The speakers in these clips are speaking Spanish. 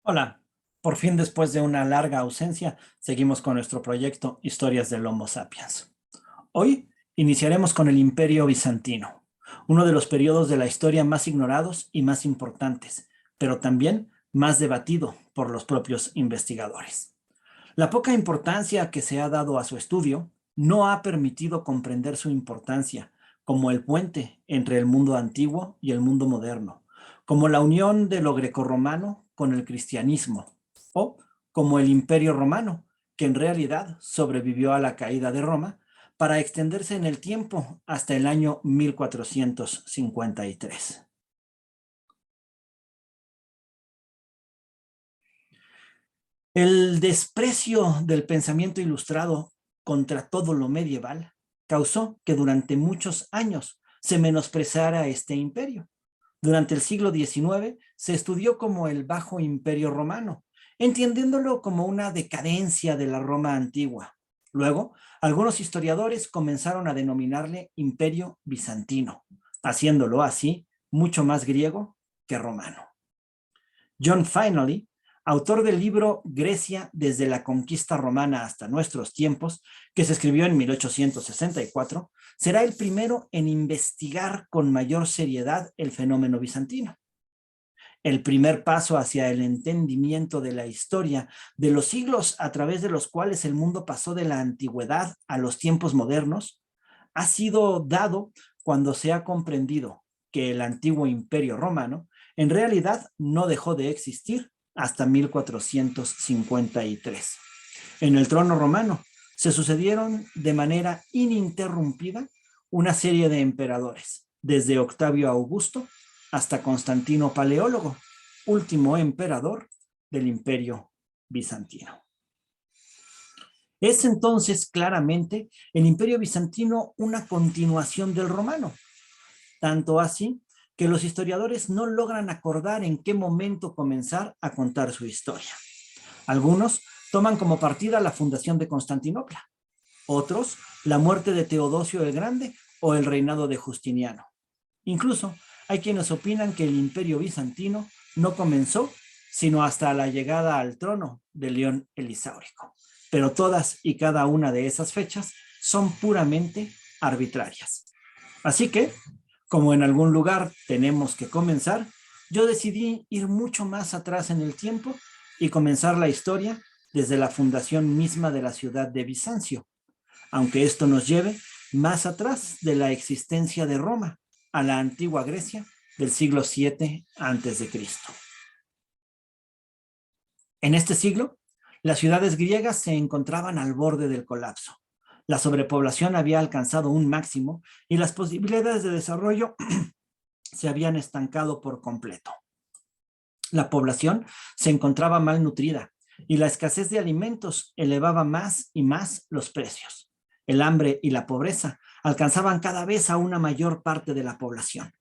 Hola, por fin después de una larga ausencia, seguimos con nuestro proyecto Historias del Homo Sapiens. Hoy iniciaremos con el Imperio Bizantino, uno de los periodos de la historia más ignorados y más importantes, pero también más debatido por los propios investigadores. La poca importancia que se ha dado a su estudio no ha permitido comprender su importancia como el puente entre el mundo antiguo y el mundo moderno, como la unión de lo grecorromano con el cristianismo, o como el Imperio Romano, que en realidad sobrevivió a la caída de Roma para extenderse en el tiempo hasta el año 1453. El desprecio del pensamiento ilustrado contra todo lo medieval causó que durante muchos años se menospreciara este imperio. Durante el siglo XIX se estudió como el Bajo Imperio Romano, entendiéndolo como una decadencia de la Roma antigua. Luego, algunos historiadores comenzaron a denominarle Imperio Bizantino, haciéndolo así mucho más griego que romano. John Finley, autor del libro Grecia desde la conquista romana hasta nuestros tiempos, que se escribió en 1864, será el primero en investigar con mayor seriedad el fenómeno bizantino. El primer paso hacia el entendimiento de la historia de los siglos a través de los cuales el mundo pasó de la antigüedad a los tiempos modernos ha sido dado cuando se ha comprendido que el antiguo imperio romano en realidad no dejó de existir hasta 1453. En el trono romano se sucedieron de manera ininterrumpida una serie de emperadores, desde Octavio Augusto hasta Constantino Paleólogo, último emperador del Imperio Bizantino. Es entonces claramente el Imperio Bizantino una continuación del romano, tanto así que los historiadores no logran acordar en qué momento comenzar a contar su historia. Algunos toman como partida la fundación de Constantinopla, otros la muerte de Teodosio el Grande o el reinado de Justiniano. Incluso hay quienes opinan que el Imperio Bizantino no comenzó sino hasta la llegada al trono de León el Isáurico. Pero todas y cada una de esas fechas son puramente arbitrarias. Así que, como en algún lugar tenemos que comenzar, yo decidí ir mucho más atrás en el tiempo y comenzar la historia desde la fundación misma de la ciudad de Bizancio, aunque esto nos lleve más atrás de la existencia de Roma, a la antigua Grecia del siglo VII a.C. En este siglo, las ciudades griegas se encontraban al borde del colapso. La sobrepoblación había alcanzado un máximo y las posibilidades de desarrollo se habían estancado por completo. La población se encontraba malnutrida y la escasez de alimentos elevaba más y más los precios. El hambre y la pobreza alcanzaban cada vez a una mayor parte de la población.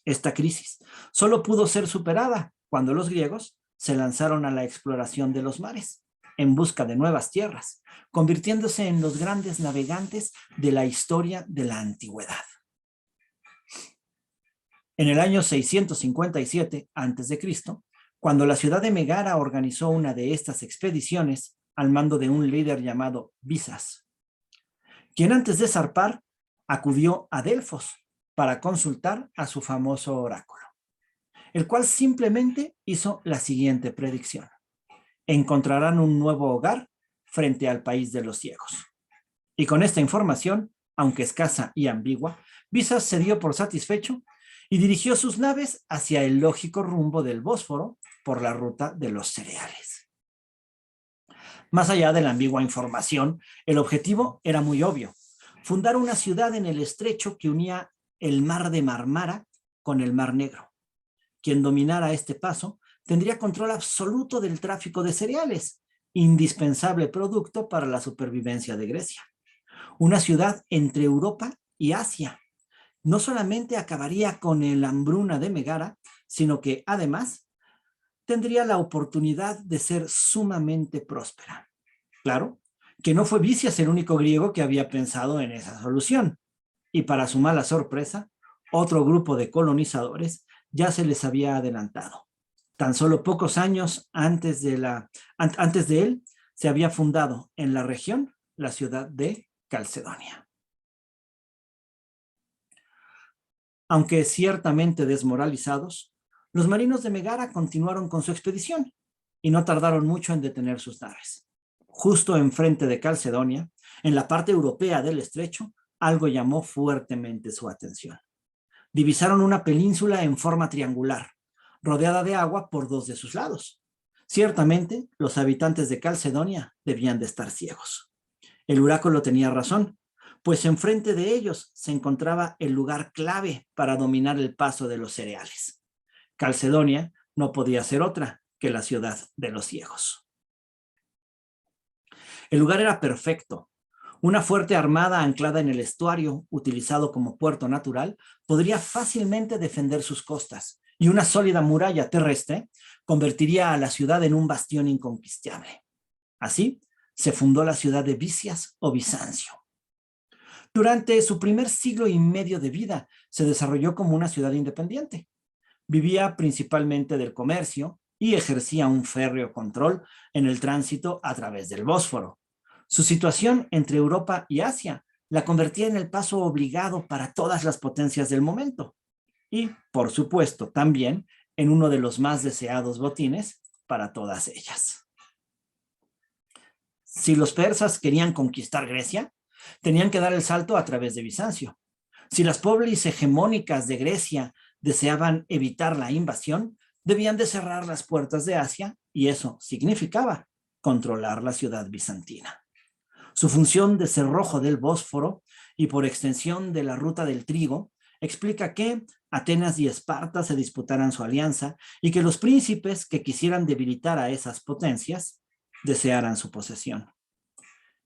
Esta crisis solo pudo ser superada cuando los griegos se lanzaron a la exploración de los mares en busca de nuevas tierras, convirtiéndose en los grandes navegantes de la historia de la antigüedad. En el año 657 a.C., cuando la ciudad de Megara organizó una de estas expediciones al mando de un líder llamado Bisas, quien antes de zarpar acudió a Delfos para consultar a su famoso oráculo, el cual simplemente hizo la siguiente predicción: encontrarán un nuevo hogar frente al país de los ciegos. Y con esta información, aunque escasa y ambigua, Visas se dio por satisfecho y dirigió sus naves hacia el lógico rumbo del Bósforo por la ruta de los cereales. Más allá de la ambigua información, el objetivo era muy obvio: fundar una ciudad en el estrecho que unía el mar de Marmara con el Mar Negro. Quien dominara este paso tendría control absoluto del tráfico de cereales, indispensable producto para la supervivencia de Grecia. Una ciudad entre Europa y Asia. No solamente acabaría con la hambruna de Megara, sino que además tendría la oportunidad de ser sumamente próspera. Claro, que no fue Vicias el único griego que había pensado en esa solución. Y para su mala sorpresa, otro grupo de colonizadores ya se les había adelantado. Tan solo pocos años antes de él, se había fundado en la región la ciudad de Calcedonia. Aunque ciertamente desmoralizados, los marinos de Megara continuaron con su expedición y no tardaron mucho en detener sus naves. Justo enfrente de Calcedonia, en la parte europea del estrecho, algo llamó fuertemente su atención. Divisaron una península en forma triangular, rodeada de agua por dos de sus lados. Ciertamente, los habitantes de Calcedonia debían de estar ciegos. El oráculo tenía razón, pues enfrente de ellos se encontraba el lugar clave para dominar el paso de los cereales. Calcedonia no podía ser otra que la ciudad de los ciegos. El lugar era perfecto. Una fuerte armada anclada en el estuario, utilizado como puerto natural, podría fácilmente defender sus costas, y una sólida muralla terrestre convertiría a la ciudad en un bastión inconquistable. Así, se fundó la ciudad de Bicias o Bizancio. Durante su primer siglo y medio de vida, se desarrolló como una ciudad independiente. Vivía principalmente del comercio y ejercía un férreo control en el tránsito a través del Bósforo. Su situación entre Europa y Asia la convertía en el paso obligado para todas las potencias del momento. Y, por supuesto, también en uno de los más deseados botines para todas ellas. Si los persas querían conquistar Grecia, tenían que dar el salto a través de Bizancio. Si las polis hegemónicas de Grecia deseaban evitar la invasión, debían de cerrar las puertas de Asia, y eso significaba controlar la ciudad bizantina. Su función de cerrojo del Bósforo y por extensión de la ruta del trigo explica que Atenas y Esparta se disputaran su alianza y que los príncipes que quisieran debilitar a esas potencias desearan su posesión.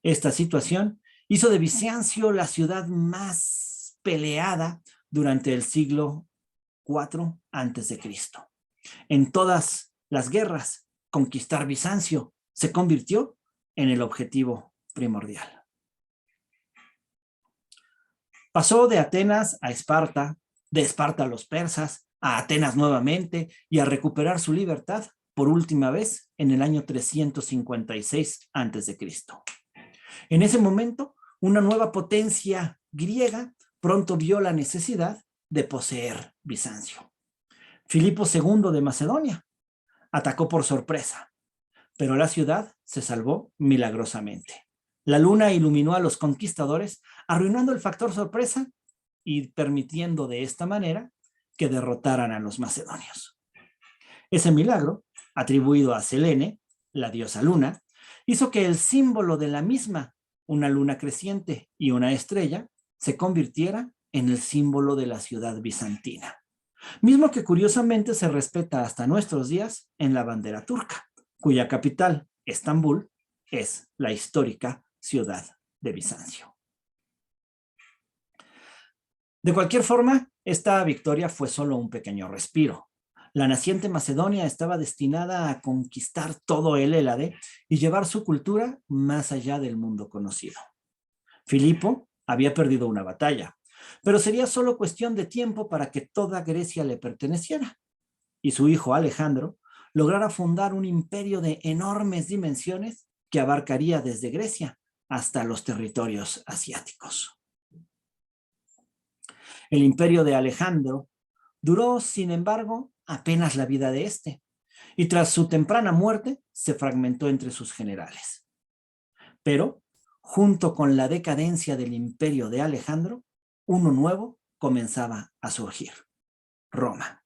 Esta situación hizo de Bizancio la ciudad más peleada durante el siglo IV a.C. En todas las guerras, conquistar Bizancio se convirtió en el objetivo primordial. Pasó de Atenas a Esparta, de Esparta a los persas, a Atenas nuevamente y a recuperar su libertad por última vez en el año 356 a.C. En ese momento, una nueva potencia griega pronto vio la necesidad de poseer Bizancio. Filipo II de Macedonia atacó por sorpresa, pero la ciudad se salvó milagrosamente. La luna iluminó a los conquistadores, arruinando el factor sorpresa y permitiendo de esta manera que derrotaran a los macedonios. Ese milagro, atribuido a Selene, la diosa luna, hizo que el símbolo de la misma, una luna creciente y una estrella, se convirtiera en el símbolo de la ciudad bizantina, mismo que curiosamente se respeta hasta nuestros días en la bandera turca, cuya capital, Estambul, es la histórica ciudad de Bizancio. De cualquier forma, esta victoria fue solo un pequeño respiro. La naciente Macedonia estaba destinada a conquistar todo el Hélade y llevar su cultura más allá del mundo conocido. Filipo había perdido una batalla, pero sería solo cuestión de tiempo para que toda Grecia le perteneciera, y su hijo Alejandro lograra fundar un imperio de enormes dimensiones que abarcaría desde Grecia hasta los territorios asiáticos. El imperio de Alejandro duró, sin embargo, apenas la vida de este, y tras su temprana muerte se fragmentó entre sus generales. Pero, junto con la decadencia del imperio de Alejandro, uno nuevo comenzaba a surgir: Roma.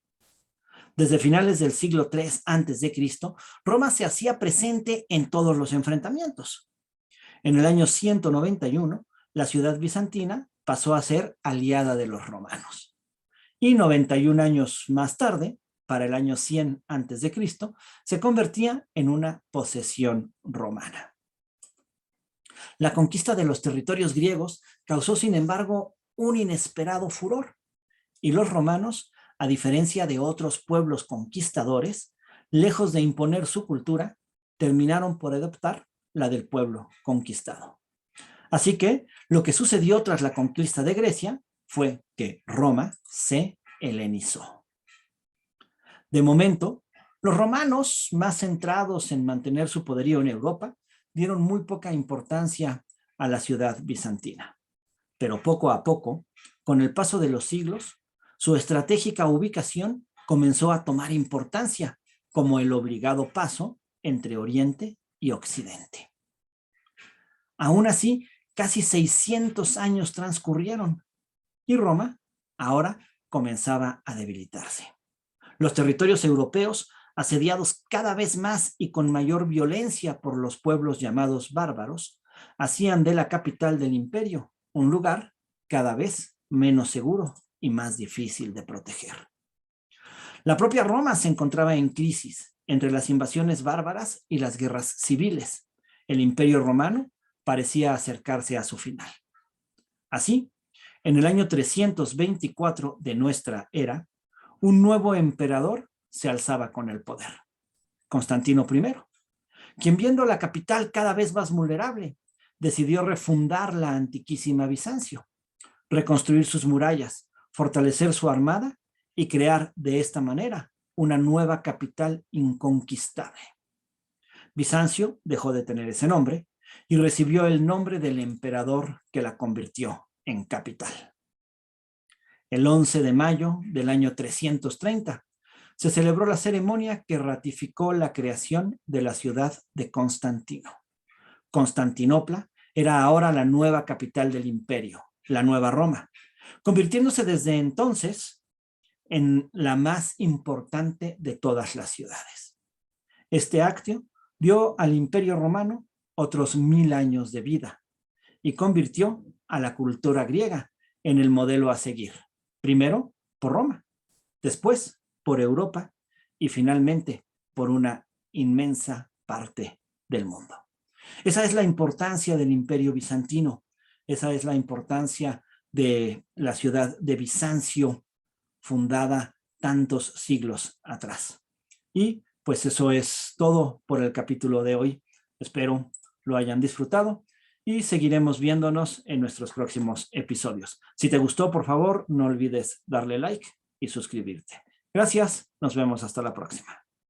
Desde finales del siglo III a.C., Roma se hacía presente en todos los enfrentamientos. En el año 191, la ciudad bizantina pasó a ser aliada de los romanos. Y 91 años más tarde, para el año 100 a.C., se convertía en una posesión romana. La conquista de los territorios griegos causó, sin embargo, un inesperado furor, y los romanos, a diferencia de otros pueblos conquistadores, lejos de imponer su cultura, terminaron por adoptar la del pueblo conquistado. Así que lo que sucedió tras la conquista de Grecia fue que Roma se helenizó. De momento, Los romanos, más centrados en mantener su poderío en Europa, dieron muy poca importancia a la ciudad bizantina. Pero poco a poco, con el paso de los siglos, su estratégica ubicación comenzó a tomar importancia como el obligado paso entre Oriente y Occidente. Aún así, casi 600 años transcurrieron y Roma ahora comenzaba a debilitarse. Los territorios europeos, asediados cada vez más y con mayor violencia por los pueblos llamados bárbaros, hacían de la capital del imperio un lugar cada vez menos seguro y más difícil de proteger. La propia Roma se encontraba en crisis entre las invasiones bárbaras y las guerras civiles. El imperio romano parecía acercarse a su final. Así, en el año 324 de nuestra era, un nuevo emperador se alzaba con el poder, Constantino I, quien, viendo la capital cada vez más vulnerable, decidió refundar la antiquísima Bizancio, reconstruir sus murallas, fortalecer su armada y crear de esta manera una nueva capital inconquistable. Bizancio dejó de tener ese nombre y recibió el nombre del emperador que la convirtió en capital. El 11 de mayo del año 330 se celebró la ceremonia que ratificó la creación de la ciudad de Constantino. Constantinopla era ahora la nueva capital del imperio, la nueva Roma, convirtiéndose desde entonces en la más importante de todas las ciudades. Este acto dio al imperio romano otros 1000 años de vida y convirtió a la cultura griega en el modelo a seguir, primero por Roma, después por Europa y finalmente por una inmensa parte del mundo. Esa es la importancia del imperio bizantino, esa es la importancia de la ciudad de Bizancio, fundada tantos siglos atrás. Y pues eso es todo por el capítulo de hoy. Espero lo hayan disfrutado y seguiremos viéndonos en nuestros próximos episodios. Si te gustó, por favor, no olvides darle like y suscribirte. Gracias, nos vemos hasta la próxima.